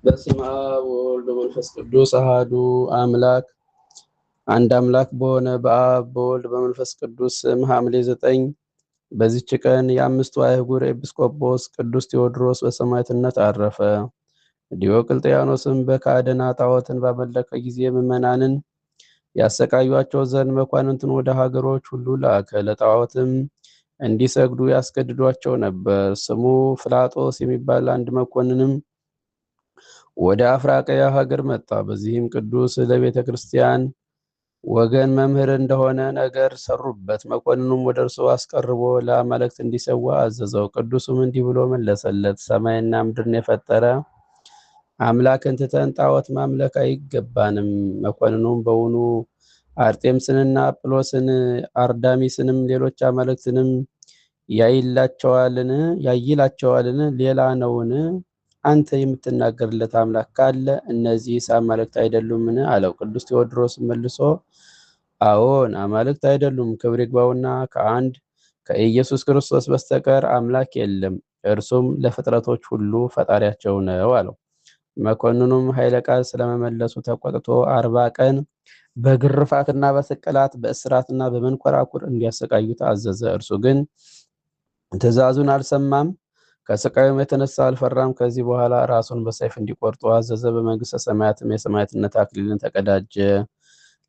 በስመ አብ ወወልድ ወመንፈስ ቅዱስ አሐዱ አምላክ አንድ አምላክ በሆነ በአብ በወልድ በመንፈስ ቅዱስ ስም ሐምሌ 9 በዚች ቀን የአምስቱ አህጉር ኤጲስቆጶስ ቅዱስ ቴዎድሮስ በሰማዕትነት አረፈ። ዲዮቅልጥያኖስም በካህደና ጣዖትን ባመለከ ጊዜ ምዕመናንን ያሰቃዩአቸው ዘንድ መኳንንትን ወደ ሀገሮች ሁሉ ላከ። ለጣዖትም እንዲሰግዱ ያስገድዷቸው ነበር። ስሙ ፍላጦስ የሚባል አንድ መኮንንም ወደ አፍራቅያ ሀገር መጣ። በዚህም ቅዱስ ለቤተ ክርስቲያን ወገን መምህር እንደሆነ ነገር ሰሩበት። መኮንኑም ወደ እርሱ አስቀርቦ ለአማልክት እንዲሰዋ አዘዘው። ቅዱሱም እንዲህ ብሎ መለሰለት፣ ሰማይና ምድርን የፈጠረ አምላክን ትተን ጣዖት ማምለክ አይገባንም። መኮንኑም በውኑ አርጤምስንና አጵሎስን አርዳሚስንም ሌሎች አማልክትንም ያይላቸዋልን? ሌላ ነውን? አንተ የምትናገርለት አምላክ ካለ እነዚህ አማልክት አይደሉምን? አለው። ቅዱስ ቴዎድሮስ መልሶ አዎን አማልክት አይደሉም፣ ክብር ይግባውና ከአንድ ከኢየሱስ ክርስቶስ በስተቀር አምላክ የለም፣ እርሱም ለፍጥረቶች ሁሉ ፈጣሪያቸው ነው አለው። መኮንኑም ኃይለ ቃል ስለመመለሱ ተቆጥቶ 40 ቀን በግርፋትና በስቅላት በእስራትና በመንኮራኩር እንዲያሰቃዩት አዘዘ። እርሱ ግን ትእዛዙን አልሰማም። ከስቃዩም የተነሳ አልፈራም። ከዚህ በኋላ ራሱን በሰይፍ እንዲቆርጡ አዘዘ። በመንግስተ ሰማያትም የሰማዕትነት አክሊልን ተቀዳጀ።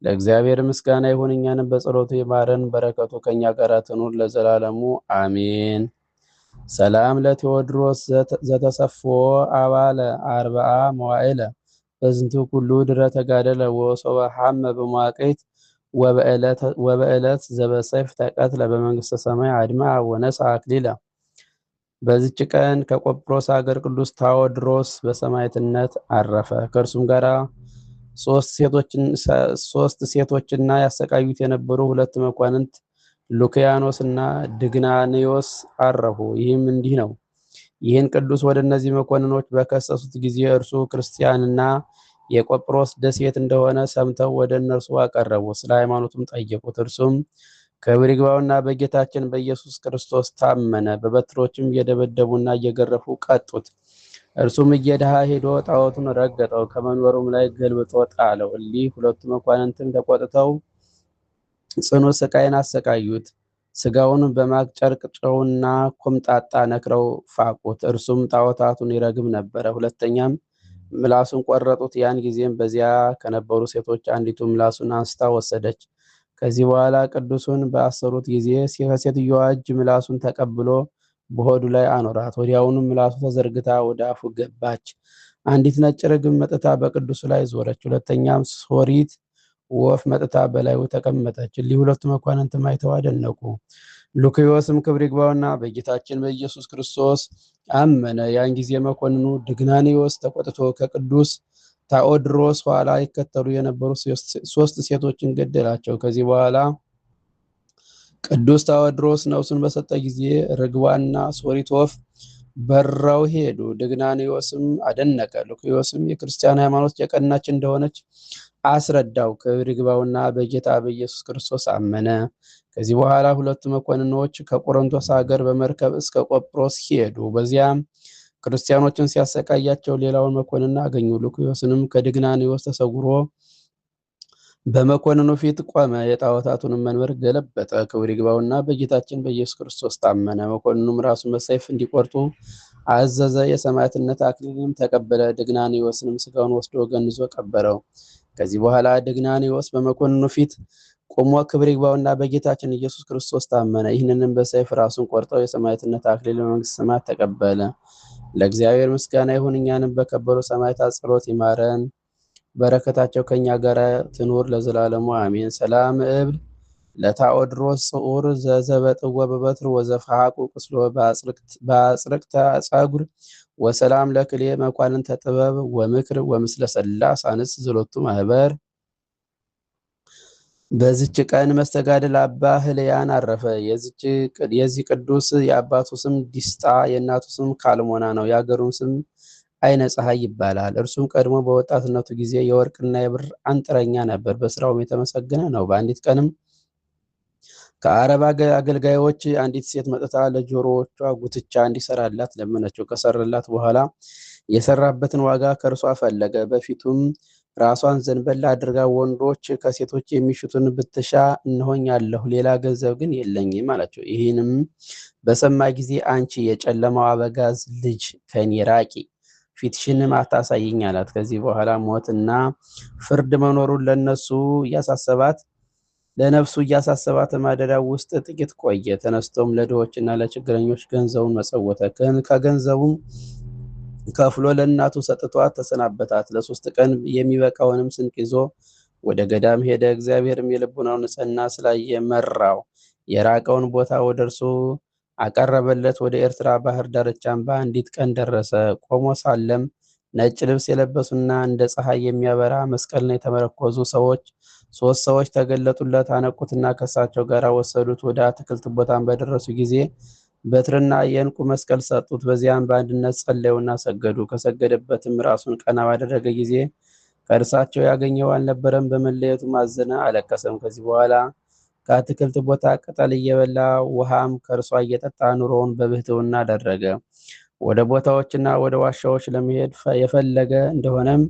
ለእግዚአብሔር ምስጋና ይሁን፣ እኛንም በጸሎቱ ይማረን፣ በረከቱ ከኛ ጋር ትኑር ለዘላለሙ አሜን። ሰላም ለቴዎድሮስ ዘተሰፎ አባለ 40 መዋዕለ በዝንቱ ኩሉ ድረ ተጋደለ ወሶበ ሐመ በመዋቅት ወበዕለት ዘበሰይፍ ተቀትለ በመንግስተ ሰማይ አድማ ወነሳ አክሊለ። በዚች ቀን ከቆጵሮስ ሀገር ቅዱስ ታዎድሮስ በሰማዕትነት አረፈ። ከእርሱም ጋር ሶስት ሴቶችና ያሰቃዩት የነበሩ 2 መኳንንት ሉኪያኖስ እና ድግናኒዮስ አረፉ። ይህም እንዲህ ነው። ይህን ቅዱስ ወደ እነዚህ መኮንኖች በከሰሱት ጊዜ እርሱ ክርስቲያንና የቆጵሮስ ደሴት እንደሆነ ሰምተው ወደ እነርሱ አቀረቡ። ስለ ሃይማኖቱም ጠየቁት። እርሱም ክብር ይግባውና በጌታችን በኢየሱስ ክርስቶስ ታመነ። በበትሮችም እየደበደቡና እየገረፉ ቀጡት። እርሱም እየዳሃ ሄዶ ጣዖቱን ረገጠው፣ ከመንበሩም ላይ ገልብጦ ጣለው። እሊህ 2 መኳንንትን ተቆጥተው ጽኑ ስቃይን አሰቃዩት። ስጋውን በማቅ ጨርቅ ጨውና ኮምጣጣ ነክረው ፋቁት። እርሱም ጣዖታቱን ይረግም ነበረ። ሁለተኛም ምላሱን ቆረጡት። ያን ጊዜም በዚያ ከነበሩ ሴቶች አንዲቱ ምላሱን አንስታ ወሰደች። ከዚህ በኋላ ቅዱሱን በአሰሩት ጊዜ ከሴትዮዋ እጅ ምላሱን ተቀብሎ በሆዱ ላይ አኖራት። ወዲያውኑም ምላሱ ተዘርግታ ወደ አፉ ገባች። አንዲት ነጭ ርግብ መጥታ በቅዱሱ ላይ ዞረች። ሁለተኛም ሶሪት ወፍ መጥታ በላዩ ተቀመጠች። እሊህ 2 መኳንንትም አይተው አደነቁ። ሉኪዮስም ክብር ይግባውና በጌታችን በኢየሱስ ክርስቶስ አመነ። ያን ጊዜ መኮንኑ ድግናኒዮስ ተቆጥቶ ከቅዱስ ታዎድሮስ ኋላ ይከተሉ የነበሩ 3 ሴቶችን ገደላቸው። ከዚህ በኋላ ቅዱስ ታዎድሮስ ነፍሱን በሰጠ ጊዜ ርግቧና ሶሪት ወፍ በረው ሄዱ። ድግናኒዮስም አደነቀ። ሉኪዮስም የክርስቲያን ሃይማኖት የቀናች እንደሆነች አስረዳው። ክብር ይግባውና በጌታ በኢየሱስ ክርስቶስ አመነ። ከዚህ በኋላ 2 መኮንኖች ከቆሮንቶስ ሀገር በመርከብ እስከ ቆጵሮስ ሄዱ። በዚያም ክርስቲያኖችን ሲያሰቃያቸው ሌላውን መኮንን አገኙ። ሉኪዮስንም ከድግናኒዮስ ተሰውሮ በመኮንኑ ፊት ቆመ። የጣዖታቱንም መንበር ገለበጠ። ክብር ይግባውና በጌታችን በኢየሱስ ክርስቶስ ታመነ። መኮንኑም ራሱን በሰይፍ እንዲቆርጡ አዘዘ። የሰማዕትነት አክሊልንም ተቀበለ። ድግናኒዮስንም ስጋውን ወስዶ ገንዞ ቀበረው። ከዚህ በኋላ ድግናኒዮስ በመኮንኑ ፊት ቆሞ ክብር ይግባውና በጌታችን ኢየሱስ ክርስቶስ ታመነ። ይህንንም በሰይፍ ራሱን ቆርጠው የሰማዕትነት አክሊል በመንግስተ ሰማያት ተቀበለ። ለእግዚአብሔር ምስጋና ይሁን፣ እኛንም በከበሩ ሰማዕታት ጸሎት ይማረን፣ በረከታቸው ከኛ ጋር ትኑር ለዘላለሙ አሜን። ሰላም እብል ለታዎድሮስ ጽዑር ዘዘበጥወ በበትር ወዘፈሐቁ ቁስሎ በአጽርቅተ ጸጉር ወሰላም ለክሌ መኳንንተ ጥበብ ወምክር ወምስለ ሰላስ አንስት ዝሎቱ ማህበር። በዚች ቀን መስተጋድል አባ ህልያን አረፈ። የዚህ ቅዱስ የአባቱ ስም ዲስጣ የእናቱ ስም ካልሞና ነው። የአገሩም ስም አይነ ፀሐይ ይባላል። እርሱም ቀድሞ በወጣትነቱ ጊዜ የወርቅና የብር አንጥረኛ ነበር። በስራውም የተመሰገነ ነው። በአንዲት ቀንም ከአረብ አገልጋዮች አንዲት ሴት መጥታ ለጆሮዎቿ ጉትቻ እንዲሰራላት ለመነችው። ከሰራላት በኋላ የሰራበትን ዋጋ ከእርሷ ፈለገ። በፊቱም ራሷን ዘንበል አድርጋ ወንዶች ከሴቶች የሚሹትን ብትሻ እነሆኝ አለሁ፣ ሌላ ገንዘብ ግን የለኝም አላቸው። ይህንም በሰማ ጊዜ አንቺ የጨለማው አበጋዝ ልጅ ከኔ ራቂ፣ ፊትሽንም አታሳይኝ አላት። ከዚህ በኋላ ሞትና ፍርድ መኖሩን ለነፍሱ እያሳሰባት ማደሪያው ውስጥ ጥቂት ቆየ። ተነስቶም ለድሆችና ለችግረኞች ገንዘቡን መጸወተ። ከገንዘቡም ከፍሎ ለእናቱ ሰጥቷት ተሰናበታት። ለ3 ቀን የሚበቃውንም ስንቅ ይዞ ወደ ገዳም ሄደ። እግዚአብሔርም የልቡናውን ንጽሕና ስላየ መራው። የራቀውን ቦታ ወደ እርሱ አቀረበለት። ወደ ኤርትራ ባህር ዳርቻም በአንዲት ቀን ደረሰ። ቆሞ ሳለም ነጭ ልብስ የለበሱና እንደ ፀሐይ የሚያበራ መስቀልን የተመረኮዙ 3 ሰዎች ተገለጡለት። አነቁትና ከእሳቸው ጋር ወሰዱት። ወደ አትክልት ቦታም በደረሱ ጊዜ በትርና የዕንቁ መስቀል ሰጡት። በዚያም በአንድነት ጸለዩና ሰገዱ። ከሰገደበትም ራሱን ቀና ባደረገ ጊዜ ከእርሳቸው ያገኘው አልነበረም። በመለየቱም አዘነ፣ አለቀሰም። ከዚህ በኋላ ከአትክልት ቦታ ቅጠል እየበላ ውሃም ከእርሷ እየጠጣ ኑሮውን በብሕትውና አደረገ። ወደ ቦታዎችና ወደ ዋሻዎች ለመሄድ የፈለገ እንደሆነም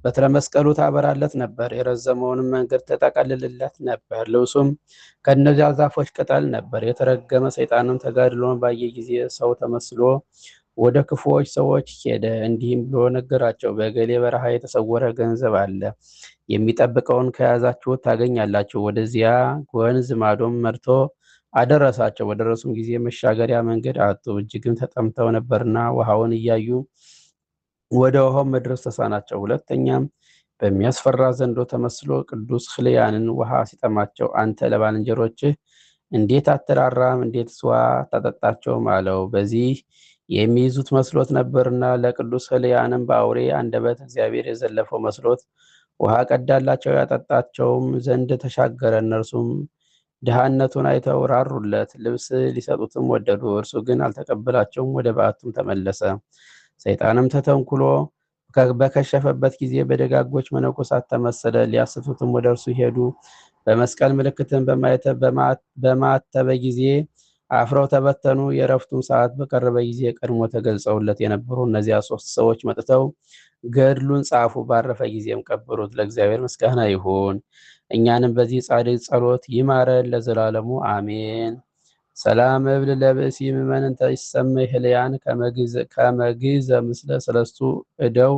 በትረ መስቀሉ ታበራለት ነበር። የረዘመውንም መንገድ ተጠቀልልለት ነበር። ልብሱም ከእነዚያ ዛፎች ቅጠል ነበር። የተረገመ ሰይጣንም ተጋድሎን ባየ ጊዜ ሰው ተመስሎ ወደ ክፉዎች ሰዎች ሄደ። እንዲህም ብሎ ነገራቸው፣ በገሌ በረሃ የተሰወረ ገንዘብ አለ፣ የሚጠብቀውን ከያዛችሁት ታገኛላችሁ። ወደዚያ ወንዝ ማዶም መርቶ አደረሳቸው። በደረሱም ጊዜ መሻገሪያ መንገድ አጡ። እጅግም ተጠምተው ነበርና ውሃውን እያዩ ወደ ውሃው መድረስ ተሳናቸው። ሁለተኛም በሚያስፈራ ዘንዶ ተመስሎ ቅዱስ ሕልያንን ውሃ ሲጠማቸው አንተ ለባልንጀሮችህ እንዴት አትራራም? እንዴትስ ውሃ አታጠጣቸውም? አለው። በዚህ የሚይዙት መስሎት ነበርና ለቅዱስ ሕልያንም በአውሬ አንደበት እግዚአብሔር የዘለፈው መስሎት ውሃ ቀዳላቸው። ያጠጣቸውም ዘንድ ተሻገረ። እነርሱም ድሃነቱን አይተው ራሩለት፣ ልብስ ሊሰጡትም ወደዱ። እርሱ ግን አልተቀበላቸውም፣ ወደ በዓቱም ተመለሰ። ሰይጣንም ተተንኩሎ በከሸፈበት ጊዜ በደጋጎች መነኮሳት ተመሰለ። ሊያስቱትም ወደ እርሱ ሄዱ። በመስቀል ምልክትን በማተበ ጊዜ አፍረው ተበተኑ። የእረፍቱን ሰዓት በቀረበ ጊዜ ቀድሞ ተገልጸውለት የነበሩ እነዚያ 3 ሰዎች መጥተው ገድሉን ጻፉ። ባረፈ ጊዜም ቀበሩት። ለእግዚአብሔር ምስጋና ይሁን፣ እኛንም በዚህ ጻድቅ ጸሎት ይማረን ለዘላለሙ አሜን። ሰላም እብል ለብእሲ ምእመንን ተይሰመይ ሕልያን ከመግዘ ምስለ 3 እደው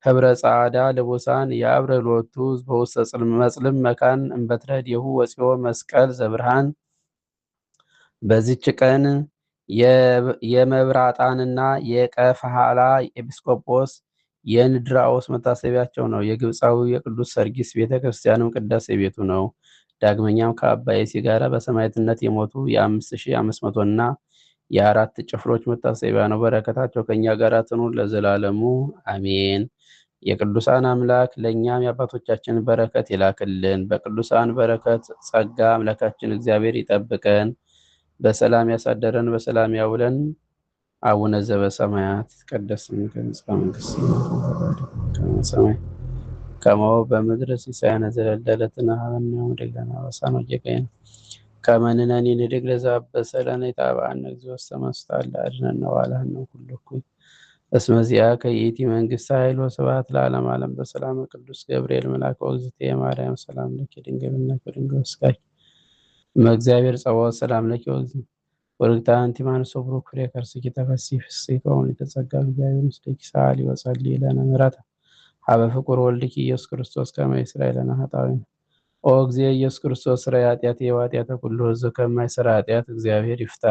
ህብረ ጻዕዳ ልቡሳን ያብረሎቱ በውስተ መጽልም መካን እምበትረዲሁ ወፂኦ መስቀል ዘብርሃን። በዚች ቀን የመብራጣንና የቀፍሃላ ኤጲስቆጶስ የንድራኦስ መታሰቢያቸው ነው። የግብፃዊው የቅዱስ ሰርጊስ ቤተክርስቲያንም ቅዳሴ ቤቱ ነው። ዳግመኛም ከአባ ኤሲ ጋር በሰማዕትነት የሞቱ የ5500 እና የ4 ጭፍሮች መታሰቢያ ነው። በረከታቸው ከኛ ጋር ትኑር ለዘላለሙ አሜን። የቅዱሳን አምላክ ለእኛም የአባቶቻችን በረከት ይላክልን። በቅዱሳን በረከት ጸጋ አምላካችን እግዚአብሔር ይጠብቀን። በሰላም ያሳደረን፣ በሰላም ያውለን። አቡነ ዘበሰማያት ይትቀደስ ስምከ ትምጻእ መንግሥትከ በከመ በሰማይ ከማሁ በምድር ሲሳየነ ዘለለዕለትነ ሀበነ ዮም ወኅድግ ለነ አበሳነ ወጌጋየነ ከመ ንሕነኒ ንኅድግ ለዘአበሰለነ ኢታብአነ እግዚኦ ውስተ መንሱት አላ አድኅነነ ወባልሐነ ኩሉ እኩይ እስመ ዚአከ ይእቲ መንግሥት ኃይል ወስብሐት ለዓለመ ዓለም። በሰላም ቅዱስ ገብርኤል መልአከ ወእግዝእትየ ማርያም ሰላም ለኪ ድንግል እምኔኪ ወድንግል ወሥጋኪ እመ እግዚአብሔር ጸባኦት ሰላም ለኪ ወርግታ አንቲ እምአንስቶ ቡሩክ ፍሬ ከርሥኪ ተፈሥሒ ፍሥሕት ወምልዕተ ጸጋ እግዚአብሔር ምስሌኪ ሰአሊ ወጸልዪ ለነ ምሕረተ ሀበ ፍቁር ወልድኪ ኢየሱስ ክርስቶስ ከመ ይስረይ ለነ ኃጣውኢነ። ኦ እግዚእ ኢየሱስ ክርስቶስ ሥራይ ኃጢአትየ ወኃጢአተ ኩሉ ሕዝብ ከማይሠራ ኃጢአት እግዚአብሔር ይፍታ።